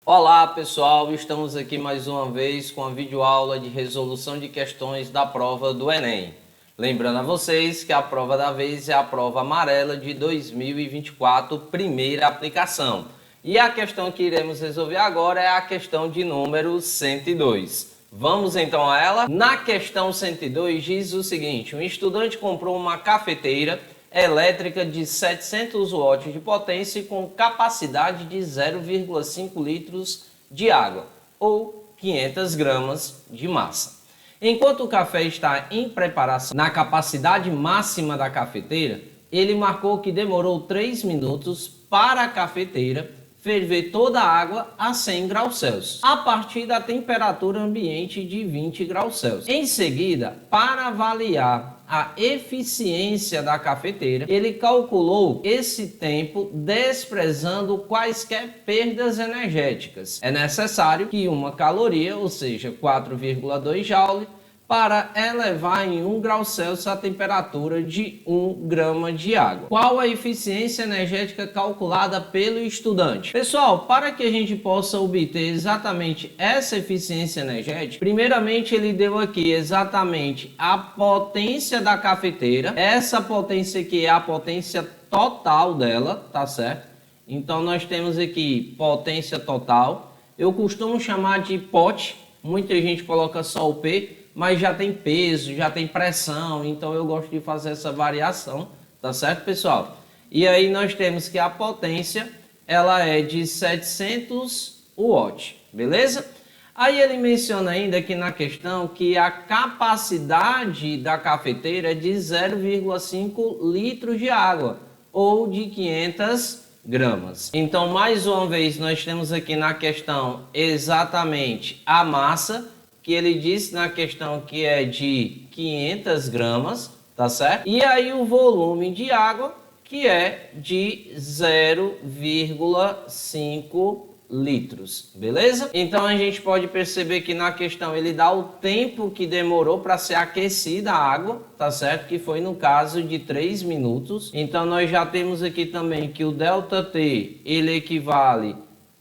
Olá pessoal, estamos aqui mais uma vez com a videoaula de resolução de questões da prova do Enem. Lembrando a vocês que a prova da vez é a prova amarela de 2024, primeira aplicação. E a questão que iremos resolver agora é a questão de número 102. Vamos então a ela? Na questão 102 diz o seguinte: um estudante comprou uma cafeteira elétrica de 700 watts de potência e com capacidade de 0,5 litros de água, ou 500 gramas de massa. Enquanto o café está em preparação na capacidade máxima da cafeteira, ele marcou que demorou 3 minutos para a cafeteira ferver toda a água a 100 graus Celsius, a partir da temperatura ambiente de 20 graus Celsius. Em seguida, para avaliar a eficiência da cafeteira, ele calculou esse tempo desprezando quaisquer perdas energéticas. É necessário que uma caloria, ou seja, 4,2 joule, para elevar em 1 grau Celsius a temperatura de 1 grama de água. Qual a eficiência energética calculada pelo estudante? Pessoal, para que a gente possa obter exatamente essa eficiência energética, primeiramente ele deu aqui exatamente a potência da cafeteira. Essa potência aqui é a potência total dela, tá certo? Então nós temos aqui potência total. Eu costumo chamar de pote, muita gente coloca só o P, mas já tem peso, já tem pressão, então eu gosto de fazer essa variação, tá certo, pessoal? E aí nós temos que a potência, ela é de 700 watts, beleza? Aí ele menciona ainda aqui na questão que a capacidade da cafeteira é de 0,5 litros de água, ou de 500 gramas. Então, mais uma vez, nós temos aqui na questão exatamente a massa, que ele disse na questão que é de 500 gramas, tá certo? E aí o volume de água, que é de 0,5 litros, beleza? Então a gente pode perceber que na questão ele dá o tempo que demorou para ser aquecida a água, tá certo? Que foi no caso de 3 minutos. Então nós já temos aqui também que o ΔT, ele equivale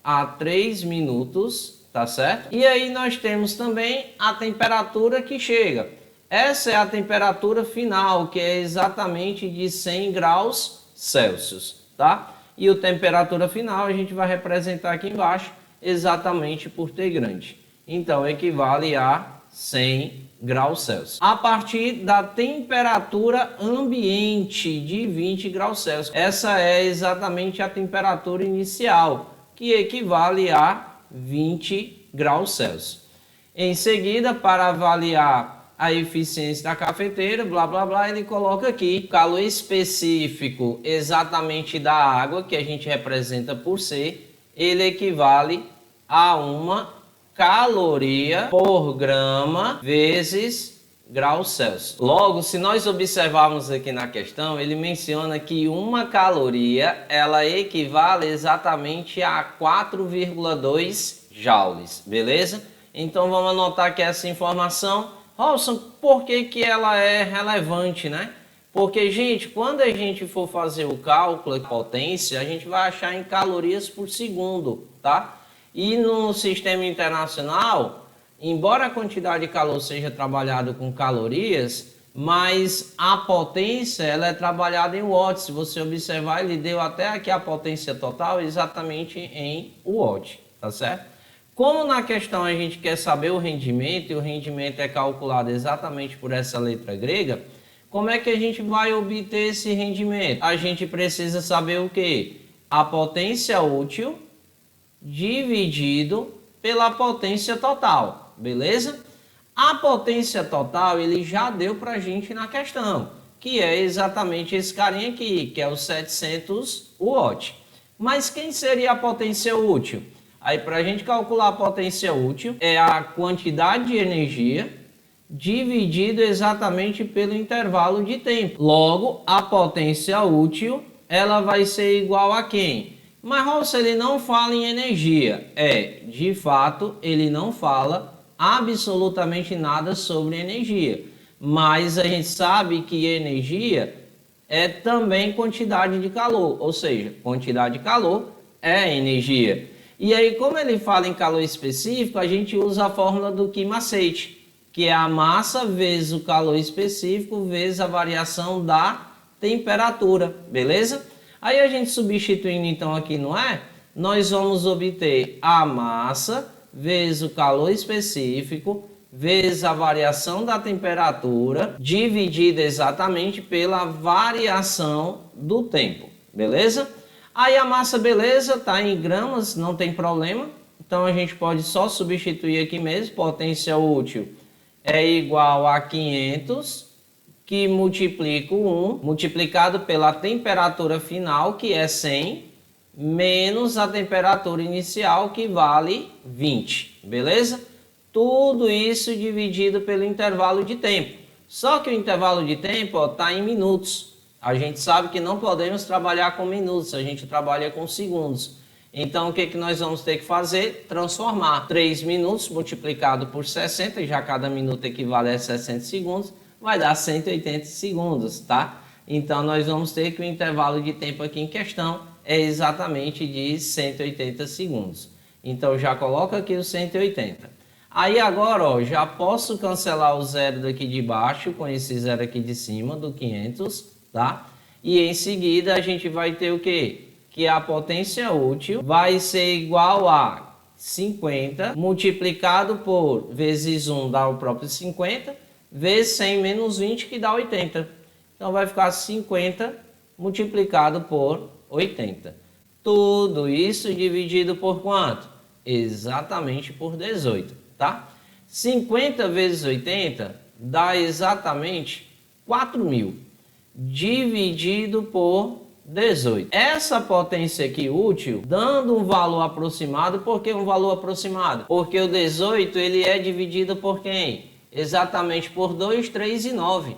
a 3 minutos, tá certo? E aí nós temos também a temperatura que chega. Essa é a temperatura final, que é exatamente de 100 graus Celsius, tá? E a temperatura final a gente vai representar aqui embaixo exatamente por T grande. Então equivale a 100 graus Celsius. A partir da temperatura ambiente de 20 graus Celsius. Essa é exatamente a temperatura inicial, que equivale a 20 graus Celsius. Em seguida, para avaliar a eficiência da cafeteira, blá blá blá, ele coloca aqui o calor específico exatamente da água, que a gente representa por C, ele equivale a uma caloria por grama vezes graus Celsius. Logo, se nós observarmos aqui na questão, ele menciona que uma caloria, ela equivale exatamente a 4,2 joules, beleza? Então vamos anotar aqui essa informação. Robson, por que que ela é relevante, né? Porque, gente, quando a gente for fazer o cálculo de potência, a gente vai achar em calorias por segundo, tá? E no sistema internacional, embora a quantidade de calor seja trabalhada com calorias, mas a potência ela é trabalhada em watts. Se você observar, ele deu até aqui a potência total exatamente em watt, tá certo? Como na questão a gente quer saber o rendimento, e o rendimento é calculado exatamente por essa letra grega, como é que a gente vai obter esse rendimento? A gente precisa saber o quê? A potência útil dividido pela potência total, beleza? A potência total ele já deu para a gente na questão, que é exatamente esse carinha aqui, que é o 700 watts. Mas quem seria a potência útil? Aí para a gente calcular a potência útil é a quantidade de energia dividido exatamente pelo intervalo de tempo. Logo, a potência útil ela vai ser igual a quem? Mas Robson, ele não fala em energia. De fato, ele não fala absolutamente nada sobre energia. Mas a gente sabe que energia é também quantidade de calor, ou seja, quantidade de calor é energia. E aí, como ele fala em calor específico, a gente usa a fórmula do Ki-macete, que é a massa vezes o calor específico vezes a variação da temperatura, beleza? Aí a gente substituindo então aqui no E, nós vamos obter a massa vezes o calor específico vezes a variação da temperatura dividida exatamente pela variação do tempo, beleza? Aí a massa, beleza, tá em gramas, não tem problema. Então a gente pode só substituir aqui mesmo, potência útil é igual a 500, que multiplica o 1, multiplicado pela temperatura final, que é 100, menos a temperatura inicial, que vale 20, beleza? Tudo isso dividido pelo intervalo de tempo. Só que o intervalo de tempo está em minutos. A gente sabe que não podemos trabalhar com minutos, a gente trabalha com segundos. Então, o que nós vamos ter que fazer? Transformar 3 minutos multiplicado por 60, já cada minuto equivale a 60 segundos, vai dar 180 segundos, tá? Então, nós vamos ter que o intervalo de tempo aqui em questão é exatamente de 180 segundos. Então, já coloca aqui o 180. Aí agora, ó, já posso cancelar o zero daqui de baixo com esse zero aqui de cima do 500, tá? E em seguida a gente vai ter o quê? Que a potência útil vai ser igual a 50 multiplicado por vezes 1 dá o próprio 50, vezes 100 menos 20 que dá 80. Então vai ficar 50 multiplicado por 80. Tudo isso dividido por quanto? Exatamente por 18, tá? 50 vezes 80 dá exatamente 4.000 dividido por 18. Essa potência aqui útil, dando um valor aproximado, por que um valor aproximado? Porque o 18 ele é dividido por quem? Exatamente por 2, 3 e 9.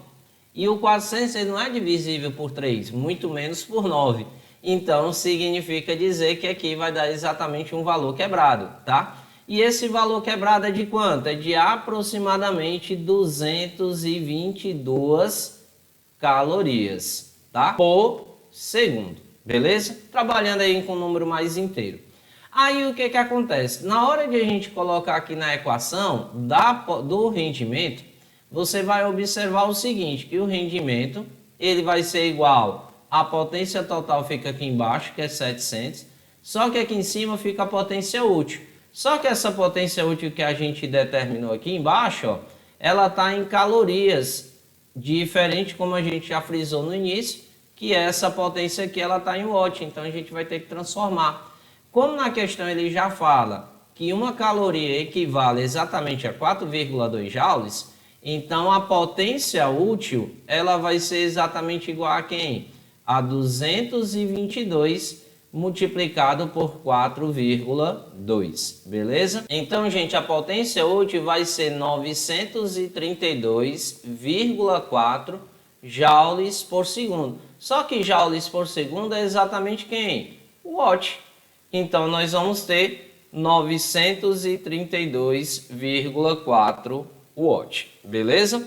E o 400 ele não é divisível por 3, muito menos por 9. Então significa dizer que aqui vai dar exatamente um valor quebrado, tá? E esse valor quebrado é de quanto? É de aproximadamente 222 calorias, tá? Por segundo, beleza? Trabalhando aí com um número mais inteiro. Aí o que acontece? Na hora de a gente colocar aqui na equação do rendimento, você vai observar o seguinte, que o rendimento ele vai ser igual, a potência total fica aqui embaixo, que é 700, só que aqui em cima fica a potência útil. Só que essa potência útil que a gente determinou aqui embaixo, ó, ela está em calorias, diferente como a gente já frisou no início, que essa potência aqui ela está em watt, então a gente vai ter que transformar. Como na questão ele já fala que uma caloria equivale exatamente a 4,2 joules, então a potência útil ela vai ser exatamente igual a quem? A 222 multiplicado por 4,2, beleza? Então, gente, a potência útil vai ser 932,4 joules por segundo. Só que joules por segundo é exatamente quem? O watt. Então, nós vamos ter 932,4 watt, beleza?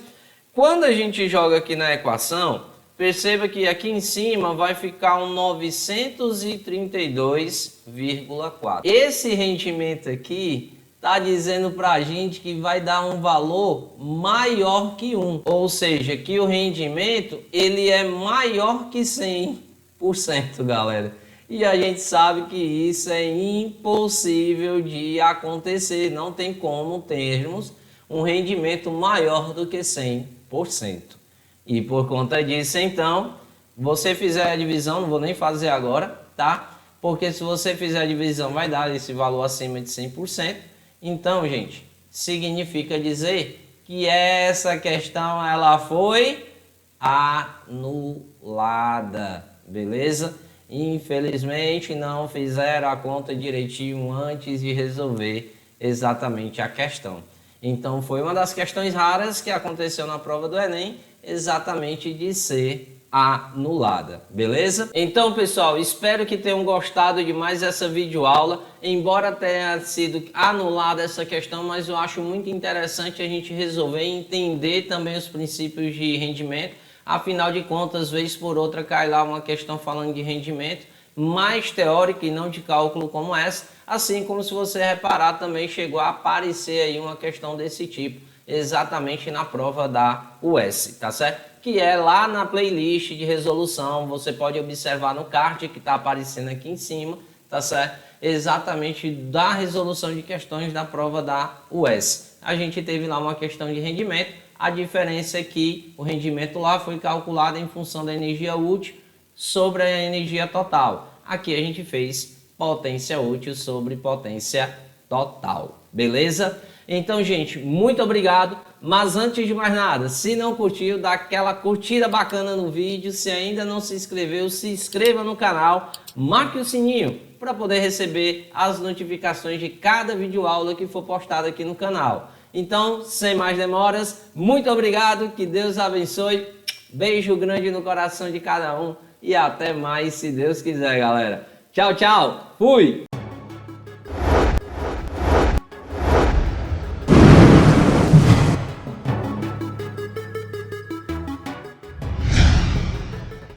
Quando a gente joga aqui na equação, perceba que aqui em cima vai ficar um 932,4. Esse rendimento aqui está dizendo para a gente que vai dar um valor maior que 1. Ou seja, que o rendimento ele é maior que 100%, galera. E a gente sabe que isso é impossível de acontecer. Não tem como termos um rendimento maior do que 100%. E por conta disso, então, você fizer a divisão, não vou nem fazer agora, tá? Porque se você fizer a divisão, vai dar esse valor acima de 100%. Então, gente, significa dizer que essa questão, ela foi anulada, beleza? Infelizmente, não fizeram a conta direitinho antes de resolver exatamente a questão. Então, foi uma das questões raras que aconteceu na prova do Enem, exatamente de ser anulada, beleza? Então, pessoal, espero que tenham gostado de mais essa videoaula. Embora tenha sido anulada essa questão, mas eu acho muito interessante a gente resolver e entender também os princípios de rendimento. Afinal de contas, vez por outra cai lá uma questão falando de rendimento mais teórica e não de cálculo como essa. Assim como, se você reparar, também chegou a aparecer aí uma questão desse tipo, exatamente na prova da US, tá certo? Que é lá na playlist de resolução, você pode observar no card que está aparecendo aqui em cima, tá certo? Exatamente da resolução de questões da prova da US. A gente teve lá uma questão de rendimento, a diferença é que o rendimento lá foi calculado em função da energia útil sobre a energia total. Aqui a gente fez potência útil sobre potência total, beleza? Então, gente, muito obrigado, mas antes de mais nada, se não curtiu, dá aquela curtida bacana no vídeo, se ainda não se inscreveu, se inscreva no canal, marque o sininho para poder receber as notificações de cada vídeo aula que for postado aqui no canal. Então, sem mais demoras, muito obrigado, que Deus abençoe, beijo grande no coração de cada um e até mais, se Deus quiser, galera. Tchau, tchau, fui!